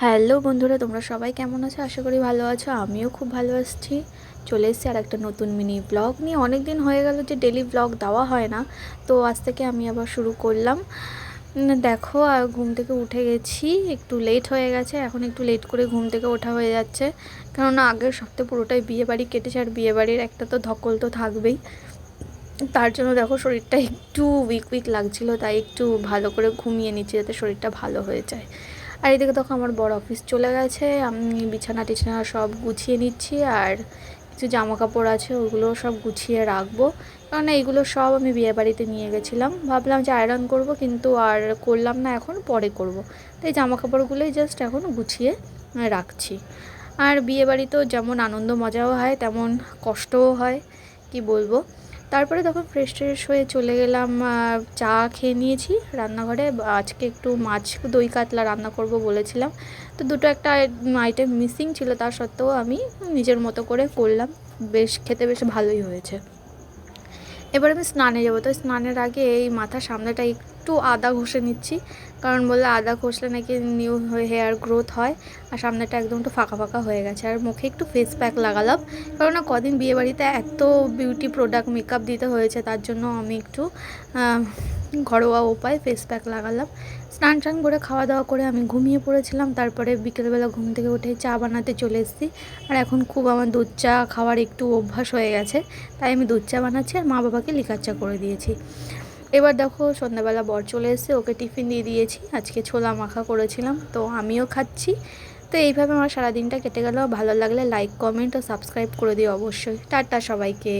Hello বন্ধুরা, তোমরা সবাই কেমন আছো? আশা করি ভালো আছো। আমিও খুব ভালো আছি। চলে এসেছি আর একটা নতুন মিনি ব্লগ নিয়ে। অনেক দিন হয়ে গেল যে ডেলি ব্লগ দেওয়া হয় না, তো আজ থেকে আমি আবার শুরু করলাম। দেখো, আর ঘুম থেকে উঠে গেছি, একটু লেট হয়ে গেছে। এখন একটু লেট করে ঘুম থেকে ওঠা হয়ে যাচ্ছে, কেননা আগের সপ্তাহে পুরোটাই বিয়েবাড়ি কেটেছে, আর বিয়েবাড়ির একটা তো ধকল তো থাকবেই। তার জন্য দেখো শরীরটা একটু উইক উইক লাগছিল, তাই একটু ভালো করে ঘুমিয়ে নিচ্ছি যাতে শরীরটা ভালো হয়ে যায়। আর এদিকে তখন আমার বড় অফিস চলে গেছে, আমি বিছানা টিছানা সব গুছিয়ে নিচ্ছি, আর কিছু জামা কাপড় আছে ওগুলো সব গুছিয়ে রাখবো, কারণ এইগুলো সব আমি বিয়েবাড়িতে নিয়ে গেছিলাম। ভাবলাম যে আয়রন করব, কিন্তু আর করলাম না, এখন পরে করব। তাই জামা কাপড়গুলোই জাস্ট এখন গুছিয়ে রাখছি। আর বিয়েবাড়িতেও যেমন আনন্দ মজাও হয়, তেমন কষ্টও হয়, কি বলবো। তারপরে তখন ফ্রেশ ট্রেশ হয়ে চলে গেলাম, চা খেয়ে নিয়েছি রান্নাঘরে। আজকে একটু মাছ দই কাতলা রান্না করব বলেছিলাম, তো দুটো একটা আইটেম মিসিং ছিল, তা সত্ত্বেও আমি নিজের মতো করে করলাম। খেতে বেশ ভালোই হয়েছে। এবার আমি স্নানে যাবো, তো স্নানের আগে এই মাথার সামনেটা একটু আদা ঘষে নিচ্ছি, কারণ বললে আদা ঘষলে নাকি নিউ হেয়ার গ্রোথ হয়। আর সামনেটা একদম একটু ফাঁকা ফাঁকা হয়ে গেছে। আর মুখে একটু ফেস প্যাক লাগালাম, কারণ না কদিন বিয়েবাড়িতে এত বিউটি প্রোডাক্ট মেকআপ দিতে হয়েছে, তার জন্য আমি একটু ঘরোয়া উপায় ফেস প্যাক লাগালাম। স্নান টান করে খাওয়া দাওয়া করে আমি ঘুমিয়ে পড়েছিলাম। তারপরে বিকেলবেলা ঘুম থেকে উঠে চা বানাতে চলে এসেছি। আর এখন খুব আমার দুধ চা খাওয়ার একটু অভ্যাস হয়ে গেছে, তাই আমি দুধ চা বানাচ্ছি, আর মা বাবাকে লিকার চা করে দিয়েছি। এবার দেখো সন্ধ্যাবেলা বর চলে এসে ওকে টিফিন দিয়ে দিয়েছি। আজকে ছোলা মাখা করেছিলাম, তো আমিও খাচ্ছি। তো এইভাবে আমার সারাদিনটা কেটে গেল। ভালো লাগলে লাইক, কমেন্ট ও সাবস্ক্রাইব করে দিও অবশ্যই। টাটা সবাইকে।